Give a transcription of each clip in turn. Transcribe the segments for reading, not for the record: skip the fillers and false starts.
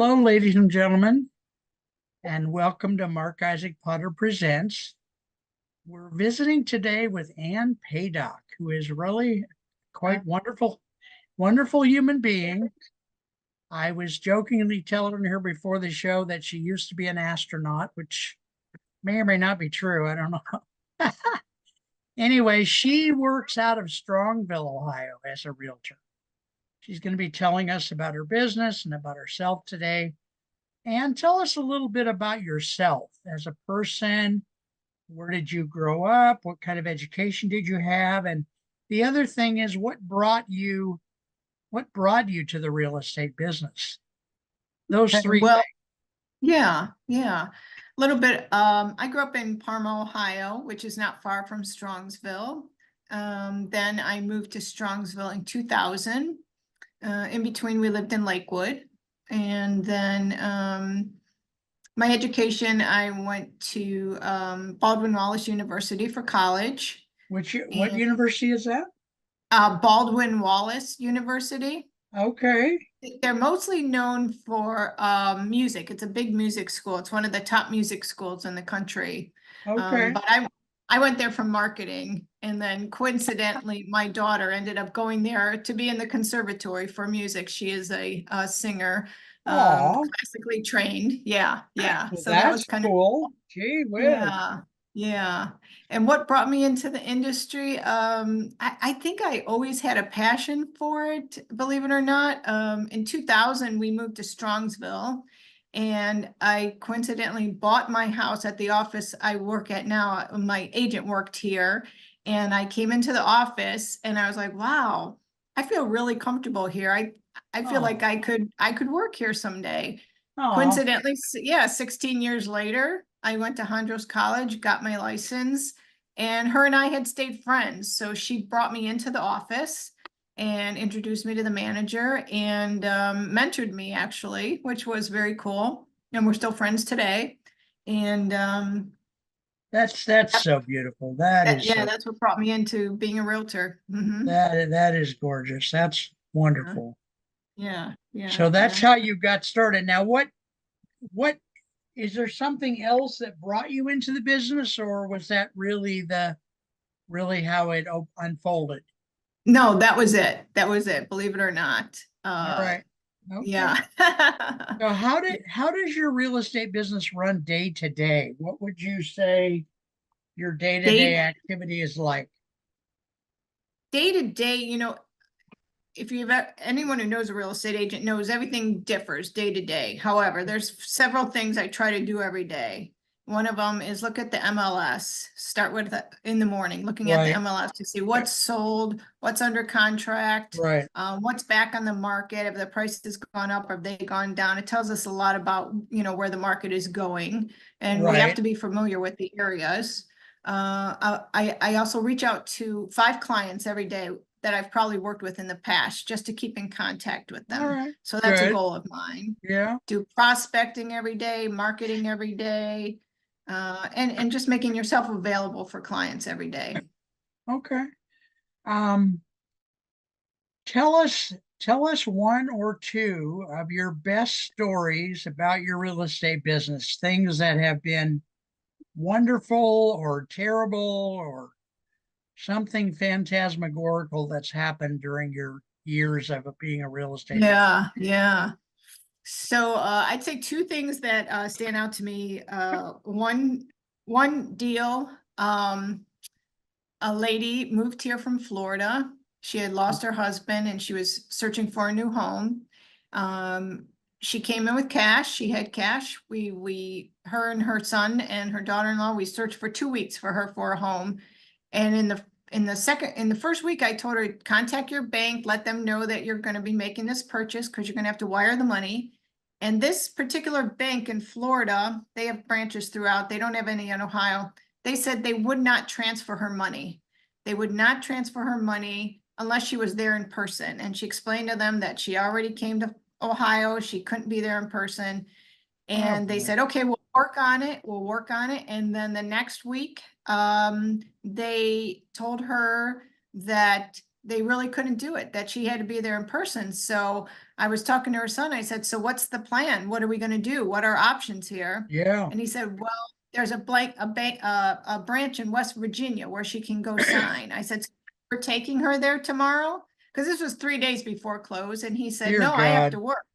Hello, ladies and gentlemen, and welcome to Mark Isaac Potter Presents. We're visiting today with Ann Paydock, who is really quite wonderful human being. I was jokingly telling her before the show that she used to be an astronaut, which may or may not be true. I don't know. Anyway, she works out of Strongsville, Ohio as a realtor. She's going to be telling us about her business and about herself today. And tell us a little bit about yourself as a person. Where did you grow up? What kind of education did you have? And the other thing is what brought you to the real estate business? Those Okay, three well, things. yeah. A little bit. I grew up in Parma, Ohio, which is not far from Strongsville. Then I moved to Strongsville in 2000. In between, we lived in Lakewood. And then my education, I went to Baldwin Wallace University for college. What And university is that? Baldwin Wallace University. Okay. They're mostly known for music. It's a big music school. It's one of the top music schools in the country. Okay. But I went there for marketing, and then coincidentally, my daughter ended up going there to be in the conservatory for music. She is a singer, Oh, classically trained. Yeah. well, So that was that's kind of cool. cool. Gee whiz. Yeah, yeah. And what brought me into the industry? I think I always had a passion for it, believe it or not. In 2000, we moved to Strongsville, and I coincidentally bought my house at the office I work at now. My agent worked here, and I came into the office and I was like, wow, I feel really comfortable here. I feel like Oh, I could work here someday. oh, Coincidentally, yeah, 16 years later, I went to Hondros College, got my license, and her and I had stayed friends. So she brought me into the office and introduced me to the manager and mentored me actually, which was very cool. And we're still friends today. And that's so beautiful. That is yeah, so that's what brought me into being a realtor. that is gorgeous. That's wonderful. So that's Yeah. how you got started. Now, what is there something else that brought you into the business, or was that really how it unfolded? No, that was it. That was it. Believe it or not. All right. Okay. Yeah. So how does your real estate business run day to day? What would you say your day-to-day Day activity is like? day to day, if you've anyone who knows a real estate agent knows everything differs day to day. However, there's several things I try to do every day. One of them is look at the MLS. Start with in the morning, looking at the Right, MLS to see what's sold, what's under contract, right, what's back on the market, if the price has gone up, or have they gone down. It tells us a lot about, where the market is going, and we have right. to be familiar with the areas. I also reach out to 5 clients every day that I've probably worked with in the past just to keep in contact with All them. right. So that's a Good. goal of mine. Yeah. Do prospecting every day, marketing every day, and just making yourself available for clients every day. Okay. Um, tell us one or two of your best stories about your real estate business, things that have been wonderful or terrible or something phantasmagorical that's happened during your years of being a real estate agent. Yeah. So I'd say 2 things that stand out to me. One deal, a lady moved here from Florida. She had lost her husband and she was searching for a new home. She came in with cash. She had cash. Her and her son and her daughter-in-law, we searched for 2 weeks for her for a home. And in the first week, I told her, contact your bank, let them know that you're going to be making this purchase because you're going to have to wire the money. And this particular bank in Florida, they have branches throughout. They don't have any in Ohio. They said they would not transfer her money. They would not transfer her money unless she was there in person. And she explained to them that she already came to Ohio. She couldn't be there in person. Oh, And they boy. said, okay, we'll work on it. We'll work on it. And then the next week, they told her that they really couldn't do it, that she had to be there in person. So I was talking to her son. I said, so what's the plan? What are we going to do? What are options here? Yeah. And he said, well, there's a branch in West Virginia where she can go sign. I said, so we're taking her there tomorrow? Because this was 3 days before close. And he said, Dear no, I have God. to work.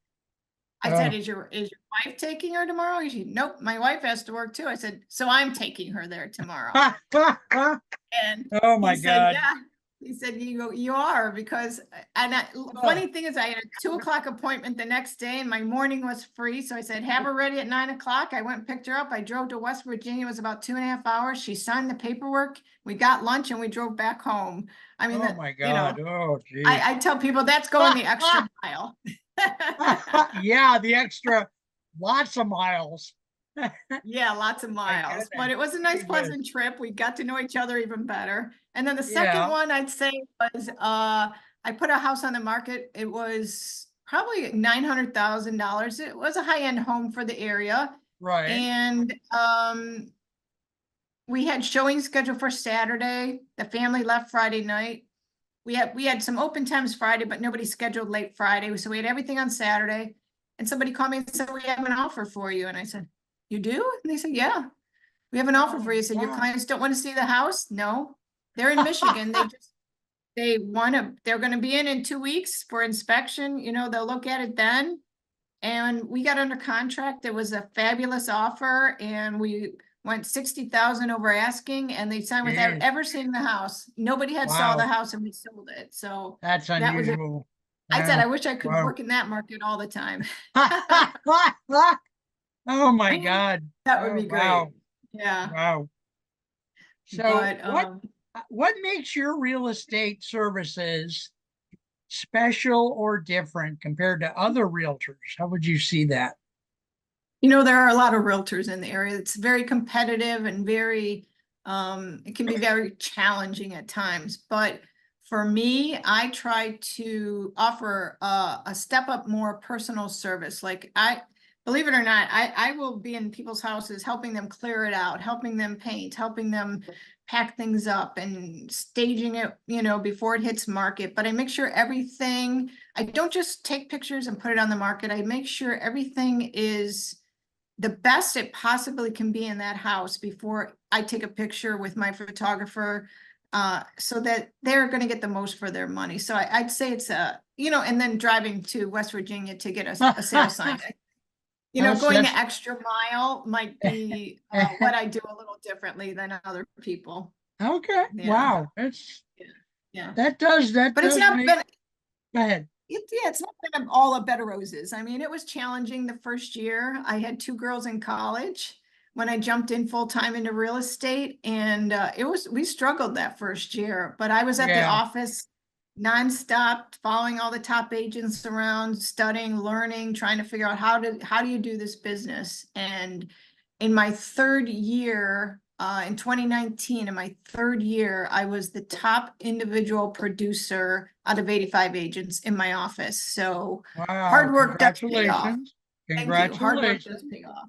I said, Oh. is your wife taking her tomorrow? He said, nope, my wife has to work too. I said, so I'm taking her there tomorrow. And Oh he my said, God. yeah. He said, you are, because, Oh, funny thing is, I had a 2 o'clock appointment the next day and my morning was free. So I said, have her ready at 9 o'clock. I went and picked her up. I drove to West Virginia. It was about 2.5 hours. She signed the paperwork. We got lunch and we drove back home. I mean, oh my God. Oh, geez. I tell people that's going the extra mile. Yeah, the extra lots of miles. Yeah, lots of My miles, but goodness. it was a nice, Gee whiz. pleasant trip. We got to know each other even better. And then the second Yeah, one I'd say was, I put a house on the market. It was probably $900,000. It was a high-end home for the area. right, And, we had showing scheduled for Saturday. The family left Friday night. We had some open times Friday, but nobody scheduled late Friday. So we had everything on Saturday. And somebody called me and said, we have an offer for you. And I said, you do? And they said, yeah, we have an offer for oh, you. I said, your wow. clients don't want to see the house? No, they're in Michigan. They're gonna be in 2 weeks for inspection. They'll look at it then. And we got under contract. It was a fabulous offer and we went 60,000 over asking, and they signed without Geez, ever seeing the house. Nobody had saw the wow, house and we sold it. So that's that was it. unusual. I said, Yeah, I wish I could wow. work in that market all the time. Oh my God. That would Oh, be wow, great. Yeah, wow. So but what makes your real estate services special or different compared to other realtors? How would you see that? there are a lot of realtors in the area. It's very competitive and it can be very challenging at times. But for me, I try to offer a step up more personal service. Like believe it or not, I will be in people's houses, helping them clear it out, helping them paint, helping them pack things up and staging it, before it hits market. But I make sure I don't just take pictures and put it on the market. I make sure everything is the best it possibly can be in that house before I take a picture with my photographer, so that they're going to get the most for their money. So I'd say it's and then driving to West Virginia to get a sale sign. Going the That's extra mile might be what I do a little differently than other people. okay. Yeah, Wow. That's yeah, yeah. that But it's does not make been go ahead. it's not been all a bed of roses. I mean, it was challenging the first year. I had two girls in college when I jumped in full time into real estate, and we struggled that first year. But I was at the Yeah. office nonstop, following all the top agents around, studying, learning, trying to figure out how do you do this business. And in my third year, in 2019, in my third year, I was the top individual producer out of 85 agents in my office. So Wow. hard work does pay off. Congratulations. Thank you. Hard work does Congratulations. pay off.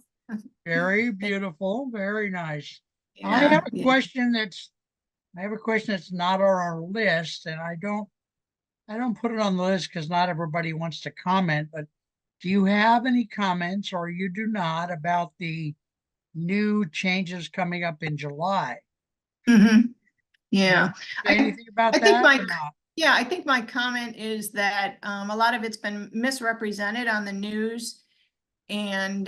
Very Thank- beautiful. Very nice. I Yeah, have a yeah. question that's not on our list, and I don't put it on the list because not everybody wants to comment, but do you have any comments or you do not about the new changes coming up in July? Mhm. You want Yeah. to say I anything about I think that my or not? yeah, I think my comment is that a lot of it's been misrepresented on the news. And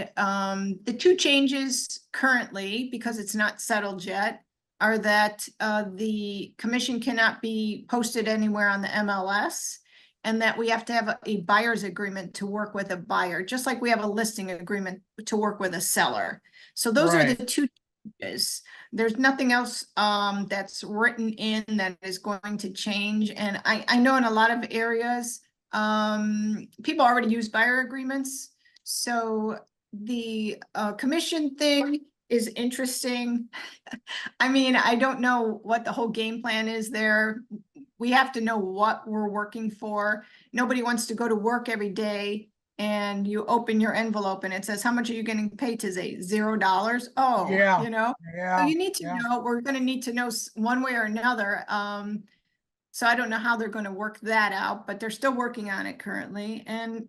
the two changes currently, because it's not settled yet, are that the commission cannot be posted anywhere on the MLS, and that we have to have a buyer's agreement to work with a buyer, just like we have a listing agreement to work with a seller. So those are the Right. two changes. There's nothing else that's written in that is going to change. And I know in a lot of areas, people already use buyer agreements. So the commission thing is interesting. I mean, I don't know what the whole game plan is there. We have to know what we're working for. Nobody wants to go to work every day and you open your envelope and it says, how much are you getting paid today? $0. Oh, Yeah. so Yeah. you need to Yeah. know, we're going to need to know one way or another. So I don't know how they're going to work that out, but they're still working on it currently. And,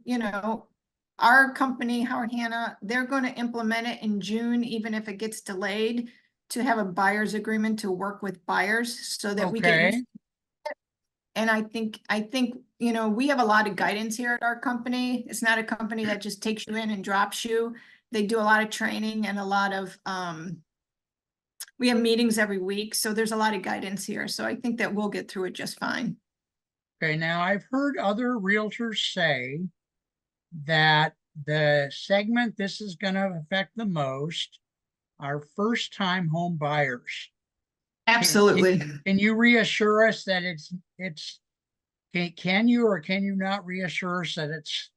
our company, Howard Hanna, they're going to implement it in June, even if it gets delayed, to have a buyer's agreement to work with buyers so that we get Okay, used. And I think, we have a lot of guidance here at our company. It's not a company that just takes you in and drops you. They do a lot of training and a lot of, we have meetings every week. So there's a lot of guidance here. So I think that we'll get through it just fine. okay. Now I've heard other realtors say that the segment this is going to affect the most are first-time home buyers. Absolutely. Can you reassure us that can you or can you not reassure us that it's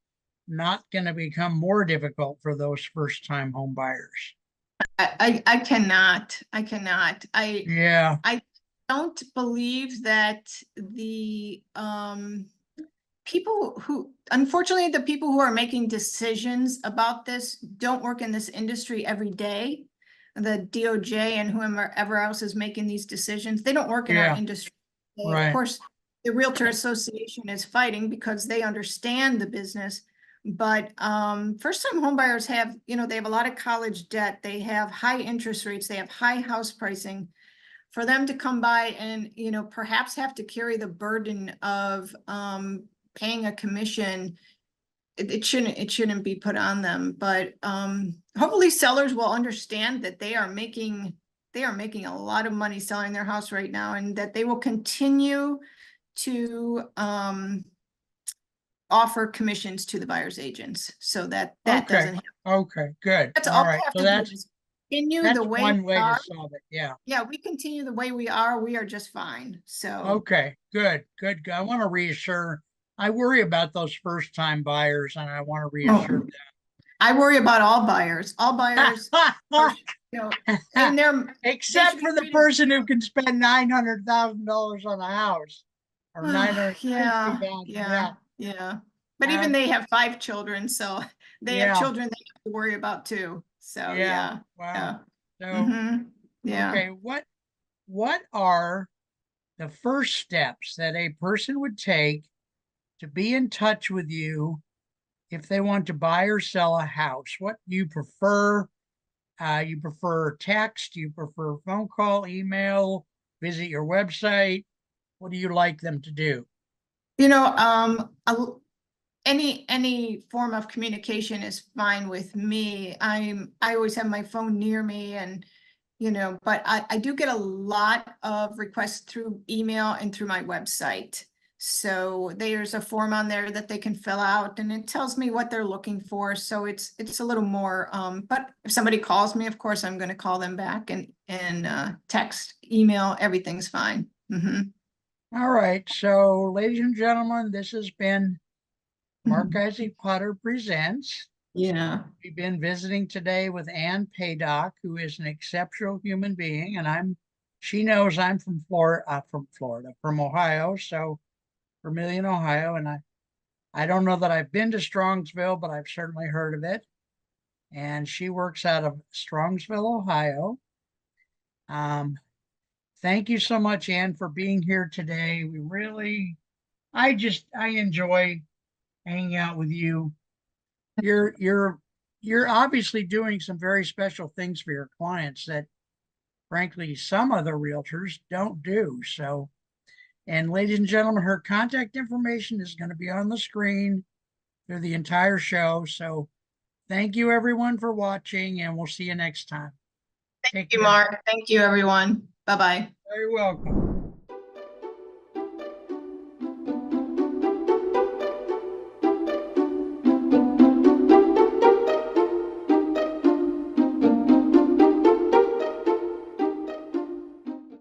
not going to become more difficult for those first-time home buyers? I cannot. Yeah, I don't believe that the people who, unfortunately, the people who are making decisions about this don't work in this industry every day. The DOJ and whoever else is making these decisions, they don't work in our yeah, industry. Of right. course, the Realtor Association is fighting because they understand the business. But first-time homebuyers have, they have a lot of college debt. They have high interest rates. They have high house pricing. For them to come by and, perhaps have to carry the burden of paying a commission, it shouldn't be put on them. But hopefully sellers will understand that they are making a lot of money selling their house right now, and that they will continue to offer commissions to the buyer's agents so that Okay, doesn't happen. okay, good. That's All all we right. have So to do is continue the that's way one we way to are. solve it. Yeah. Yeah, we continue the way we are just fine. So Okay, good, good, good. I want to reassure. I worry about those first-time buyers, and I want to reassure oh, I worry about all buyers. All them. buyers are, and they should Except be for the treated. person who can spend $900,000 on a house or 950 Yeah, thousand. yeah, Yeah. yeah. But even Um, they have 5 children, so they have yeah, children they have to worry about too. So yeah. yeah, Wow. yeah. So, Mm-hmm. Yeah. okay, what are the first steps that a person would take to be in touch with you if they want to buy or sell a house? What do you prefer? You prefer text? You prefer phone call, email, visit your website? What do you like them to do? You know, any form of communication is fine with me. I always have my phone near me, and but I do get a lot of requests through email and through my website. So there's a form on there that they can fill out, and it tells me what they're looking for. So it's a little more, but if somebody calls me, of course, I'm going to call them back, and text, email, everything's fine. All right. So, ladies and gentlemen, this has been Mark Mhm. Isaac Potter Presents. Yeah. We've been visiting today with Ann Paydock, who is an exceptional human being, and she knows I'm from Ohio, so Vermillion, Ohio, and I don't know that I've been to Strongsville, but I've certainly heard of it. And she works out of Strongsville, Ohio. Um, thank you so much, Ann, for being here today. I enjoy hanging out with you. You're you're you're obviously doing some very special things for your clients that frankly some other realtors don't do. So, and ladies and gentlemen, her contact information is going to be on the screen through the entire show. So thank you everyone for watching, and we'll see you next time. Thank Take you, care. Mark. Thank you, everyone. Bye-bye. Very welcome.